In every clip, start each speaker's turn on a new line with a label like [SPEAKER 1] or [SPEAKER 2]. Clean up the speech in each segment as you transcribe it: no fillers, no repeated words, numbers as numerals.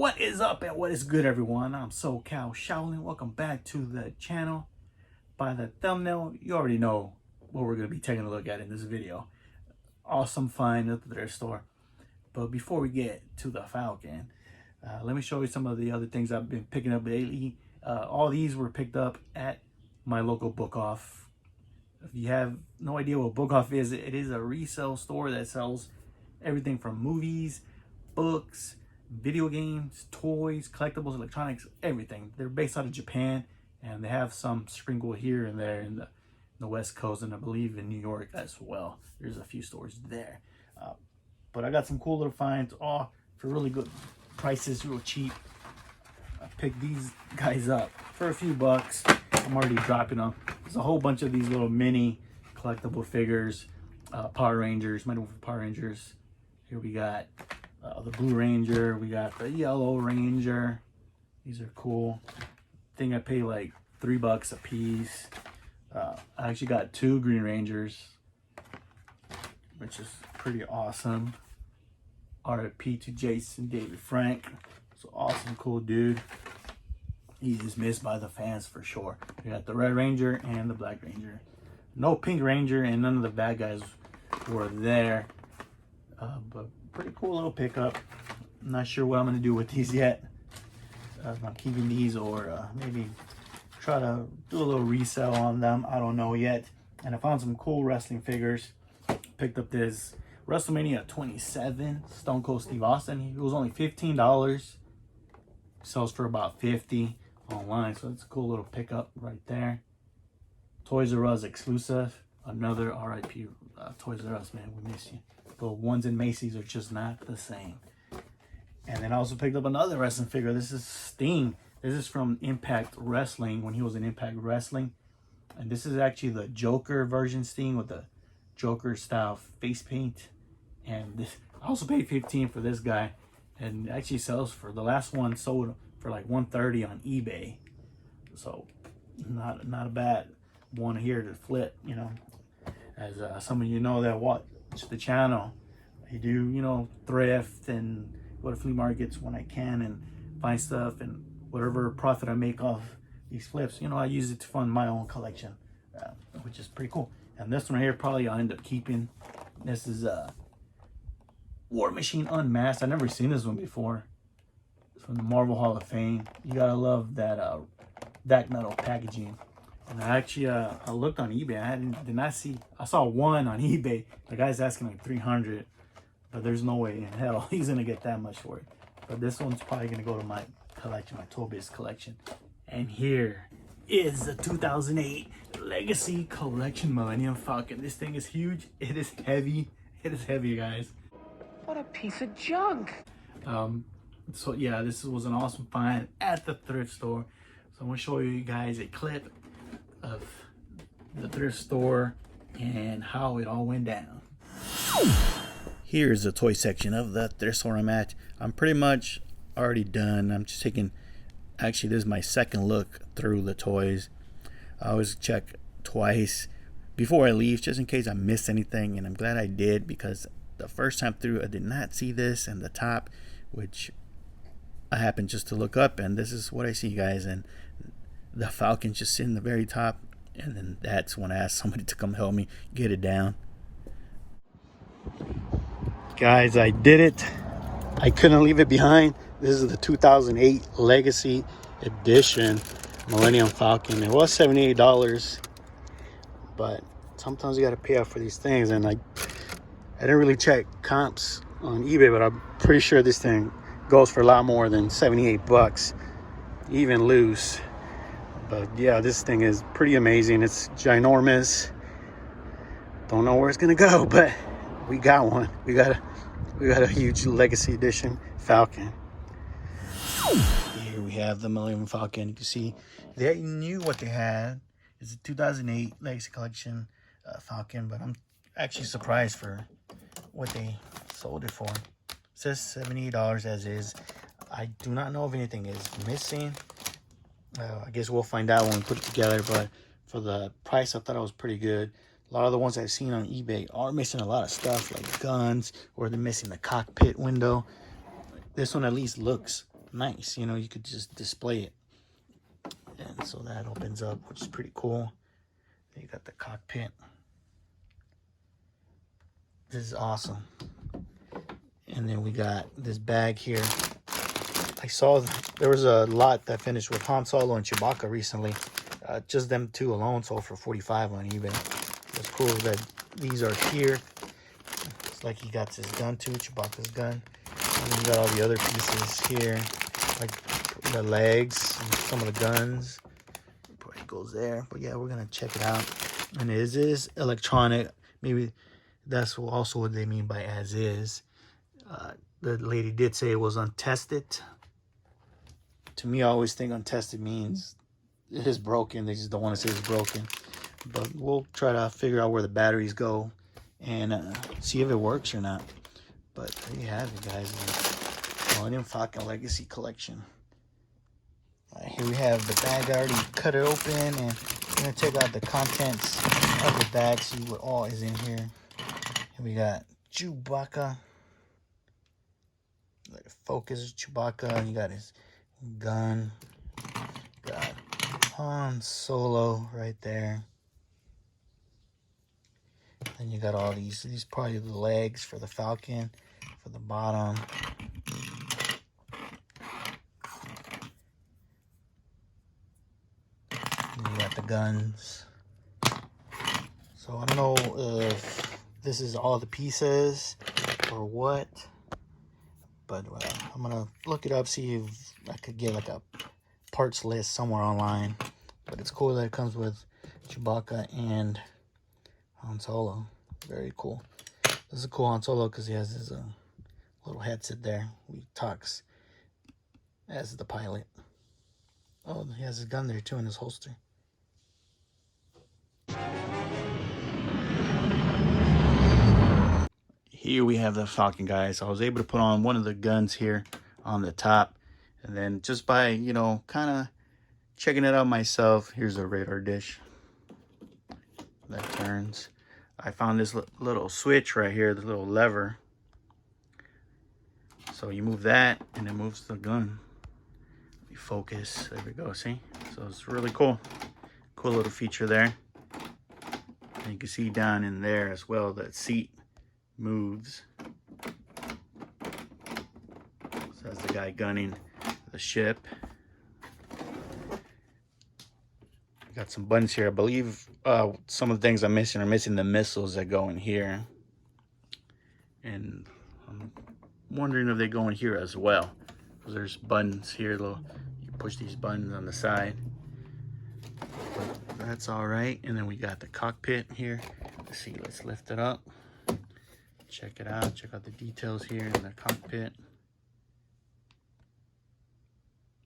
[SPEAKER 1] What is up and what is good, everyone? I'm SoCal Shaolin. Welcome back to the channel. By the thumbnail, you already know what we're going to be taking a look at in this video. Awesome find at the thrift store. But before we get to the Falcon, let me show you some of the other things I've been picking up lately. All these were picked up at my local book off. If you have no idea what book off is, it is a resale store that sells everything from movies, books, video games, toys, collectibles, electronics, everything. They're based out of Japan, and they have some sprinkled here and there in the West Coast, and I believe in New York as well. There's a few stores there. But I got some cool little finds, all for really good prices, real cheap. I picked these guys up for a few bucks. I'm already dropping them. There's a whole bunch of these little mini collectible figures, Power Rangers, Mighty Morphin Power Rangers. Here we got the Blue Ranger, we got the Yellow Ranger. These are cool. I think I paid like $3 a piece. I actually got 2 Green Rangers, which is pretty awesome. RIP to Jason David Frank. So awesome, cool dude. He is missed by the fans for sure. We got the Red Ranger and the Black Ranger. No Pink Ranger, and none of the bad guys were there. But pretty cool little pickup. I'm not sure what I'm going to do with these yet. If I'm keeping these or maybe try to do a little resale on them. I don't know yet. And I found some cool wrestling figures. Picked up this WrestleMania 27 Stone Cold Steve Austin. It was only $15. Sells for about $50 online. So it's a cool little pickup right there. Toys R Us exclusive. Another RIP Toys R Us, man. We miss you. The ones in Macy's are just not the same. And then I also picked up another wrestling figure. This is Sting. This is from Impact Wrestling, when he was in Impact Wrestling. And this is actually the Joker version Sting with the Joker style face paint. And this, I also paid $15 for this guy. And it actually sells for, the last one sold for like $130 on eBay. So not a bad one here to flip, you know. As some of you know that watch the channel, I do, you know, thrift and go to flea markets when I can and find stuff, and whatever profit I make off these flips, you know, I use it to fund my own collection, which is pretty cool. And this one here probably I'll end up keeping. This is War Machine Unmasked. I've never seen this one before. It's from the Marvel Hall of Fame. You gotta love that that metal packaging. And I actually I looked on eBay. Did not see. I saw one on eBay. The guy's asking like $300, but there's no way in hell he's gonna get that much for it. But this one's probably gonna go to my collection, my Toy Biz collection. And here is the 2008 Legacy Collection Millennium Falcon. This thing is huge. It is heavy. It is heavy, guys.
[SPEAKER 2] What a piece of junk.
[SPEAKER 1] So yeah, this was an awesome find at the thrift store. So I'm gonna show you guys a clip of the thrift store and how it all went down. Here's the toy section of the thrift store I'm at. I'm pretty much already done. I'm just taking, actually this is my second look through the toys. I always check twice before I leave just in case I missed anything, and I'm glad I did, because the first time through I did not see this and the top, which I happened just to look up, and this is what I see, guys. And the Falcon's just sitting the very top, and then that's when I asked somebody to come help me get it down. Guys, I did it. I couldn't leave it behind. This is the 2008 Legacy Edition Millennium Falcon. It was $78, but sometimes you gotta pay up for these things, and I didn't really check comps on eBay, but I'm pretty sure this thing goes for a lot more than $78, even loose. But yeah, this thing is pretty amazing. It's ginormous. Don't know where it's gonna go, but we got one. We got a huge Legacy Edition Falcon. Here we have the Millennium Falcon. You can see they knew what they had. It's a 2008 Legacy Collection Falcon, but I'm actually surprised for what they sold it for. It says $78 as is. I do not know if anything is missing. I guess we'll find out when we put it together, but for the price I thought it was pretty good. A lot of the ones I've seen on eBay are missing a lot of stuff, like guns, or they're missing the cockpit window. This one at least looks nice. You know, you could just display it. And so that opens up, which is pretty cool. You got the cockpit. This is awesome. And then we got this bag here. I saw there was a lot that finished with Han Solo and Chewbacca recently. Just them two alone sold for $45 on eBay. It's cool that these are here. It's like he got his gun too, Chewbacca's gun. And then you got all the other pieces here, like the legs and some of the guns. It goes there. But yeah, we're gonna check it out. And it is electronic. Maybe that's also what they mean by as is. The lady did say it was untested. To me, I always think untested means it is broken. They just don't want to say it's broken. But we'll try to figure out where the batteries go and see if it works or not. But there you have it, guys. The Millennium Falcon Legacy Collection. Here we have the bag. I already cut it open, and we're going to take out the contents of the bag, see what all is in here. Here we got Chewbacca. Let it focus. Chewbacca. You got his gun. Got Han Solo right there. Then you got all these probably the legs for the Falcon, for the bottom. And you got the guns. So I don't know if this is all the pieces or what, but I'm gonna look it up, see if I could get like a parts list somewhere online. But it's cool that it comes with Chewbacca and Han Solo. Very cool. This is a cool Han Solo because he has his little headset there. He talks as the pilot. Oh, he has his gun there too in his holster. Here we have the Falcon, guys. I was able to put on one of the guns here on the top. And then just by, you know, kind of checking it out myself, here's a radar dish that turns. I found this little switch right here, the little lever. So you move that and it moves the gun. Let me focus. There we go, see? So it's really cool. Cool little feature there. And you can see down in there as well, that seat moves. So that's the guy gunning the ship. Got some buttons here. I believe some of the things I'm missing are missing the missiles that go in here. And I'm wondering if they go in here as well. Because there's buttons here. You push these buttons on the side. But that's all right. And then we got the cockpit here. Let's see. Let's lift it up. Check it out. Check out the details here in the cockpit.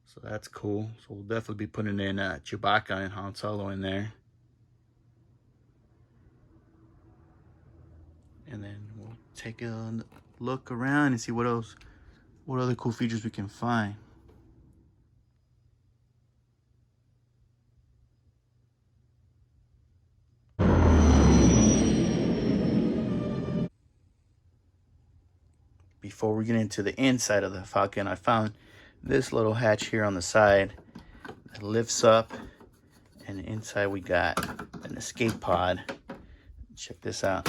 [SPEAKER 1] So that's cool. So we'll definitely be putting in Chewbacca and Han Solo in there. And then we'll take a look around and see what other cool features we can find. Before we get into the inside of the Falcon, I found this little hatch here on the side that lifts up, and inside we got an escape pod. Check this out.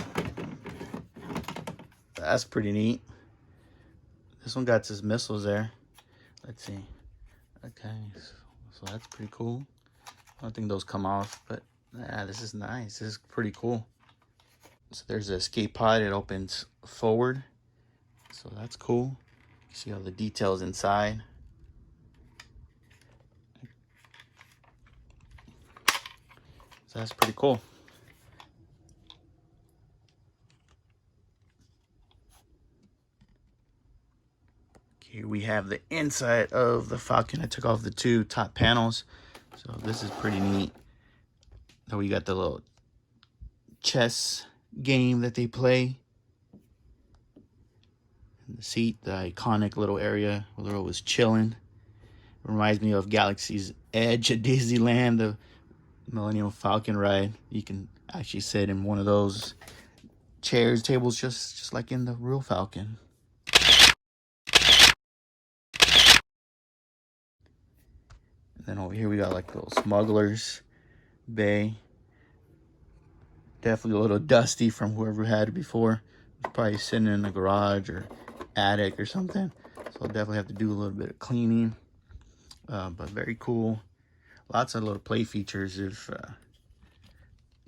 [SPEAKER 1] That's pretty neat. This one got his missiles there. Let's see. Okay, so that's pretty cool. I don't think those come off, but yeah, this is nice. This is pretty cool. So there's the escape pod. It opens forward. So that's cool. You see all the details inside. So that's pretty cool. Here we have the inside of the Falcon. I took off the two top panels. So this is pretty neat. Then we got the little chess game that they play. And the seat, the iconic little area where Laura was chilling. Reminds me of Galaxy's Edge at Disneyland, the Millennium Falcon ride. You can actually sit in one of those chairs, tables, just like in the real Falcon. Then over here we got like a little smuggler's bay. Definitely a little dusty from whoever had it before. It's probably sitting in the garage or attic or something. So I'll definitely have to do a little bit of cleaning. But very cool. Lots of little play features if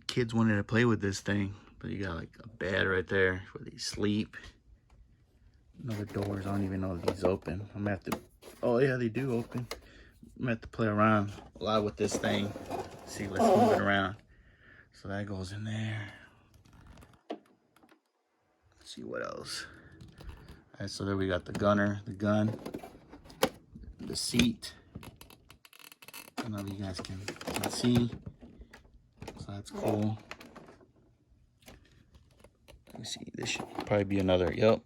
[SPEAKER 1] kids wanted to play with this thing. But you got like a bed right there where they sleep. Another doors. I don't even know if these open. I'm gonna have to. Oh yeah, they do open. I'm gonna have to play around a lot with this thing. See, let's move it around. So that goes in there. Let's see what else. All right, so there we got the gunner, the gun, the seat. I don't know if you guys can see. So that's cool. Let me see. This should probably be another. Yep.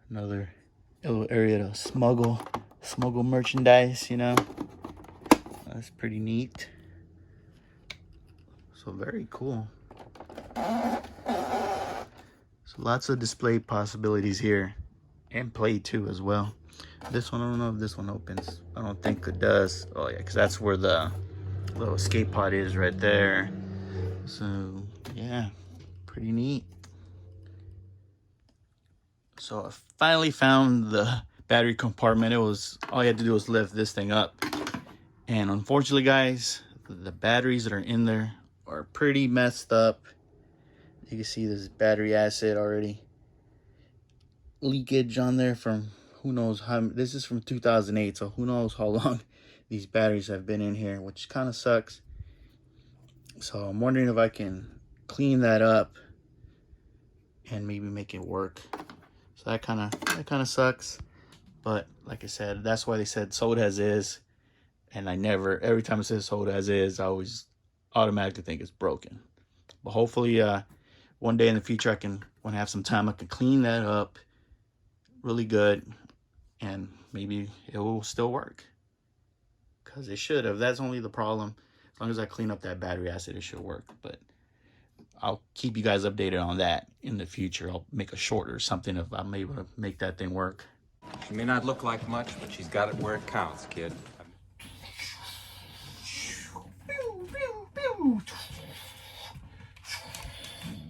[SPEAKER 1] Another little area to smuggle merchandise. You know, that's pretty neat. So very cool. So lots of display possibilities here, and play too as well. This one, I don't know if this one opens. I don't think it does. Oh yeah, because that's where the little escape pod is right there. So yeah, pretty neat. So I finally found the battery compartment. It was, all you had to do was lift this thing up. And unfortunately, guys, the batteries that are in there are pretty messed up. You can see this battery acid already. Leakage on there from who knows how. This is from 2008, so who knows how long these batteries have been in here, which kind of sucks. So I'm wondering if I can clean that up and maybe make it work. So that kind of sucks. But like I said, that's why they said sold as is. And I never, every time it says sold as is, I always automatically think it's broken. But hopefully one day in the future, when I have some time, I can clean that up really good, and maybe it will still work, because it should have. That's only the problem. As long as I clean up that battery acid, it should work. But I'll keep you guys updated on that in the future. I'll make a short or something if I'm able to make that thing work.
[SPEAKER 3] She may not look like much, but she's got it where it counts, kid.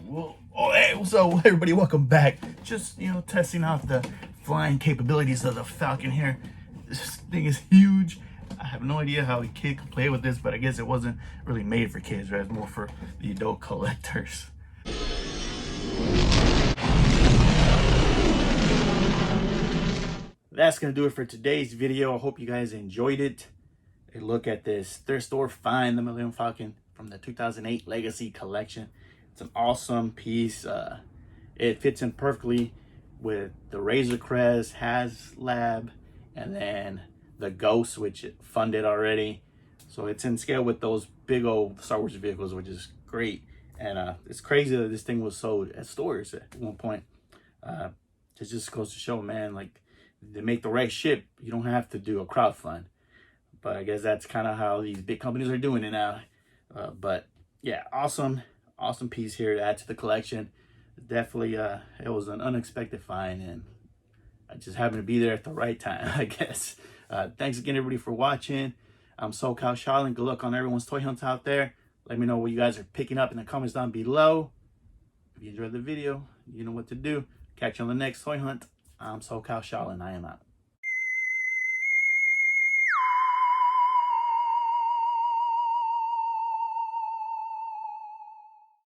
[SPEAKER 1] Well, oh, hey, so everybody, welcome back. Just, you know, testing out the flying capabilities of the Falcon here. This thing is huge. I have no idea how a kid could play with this, but I guess it wasn't really made for kids, right? It's more for the adult collectors. That's gonna do it for today's video. I hope you guys enjoyed it. A look at this Thrift Store find, the Millennium Falcon from the 2008 Legacy Collection. It's an awesome piece. It fits in perfectly with the Razor Crest, HasLab, and then the Ghost, which it funded already. So it's in scale with those big old Star Wars vehicles, which is great. And it's crazy that this thing was sold at stores at one point. It just goes to show, man, like, to make the right ship, you don't have to do a crowdfund. But I guess that's kind of how these big companies are doing it now. But yeah, awesome piece here to add to the collection. Definitely, it was an unexpected find, and I just happened to be there at the right time, I guess. Thanks again, everybody, for watching. I'm SoCal Shaolin. Good luck on everyone's toy hunts out there. Let me know what you guys are picking up in the comments down below. If you enjoyed the video, you know what to do. Catch you on the next toy hunt. I'm SoCal Shaolin. I am out.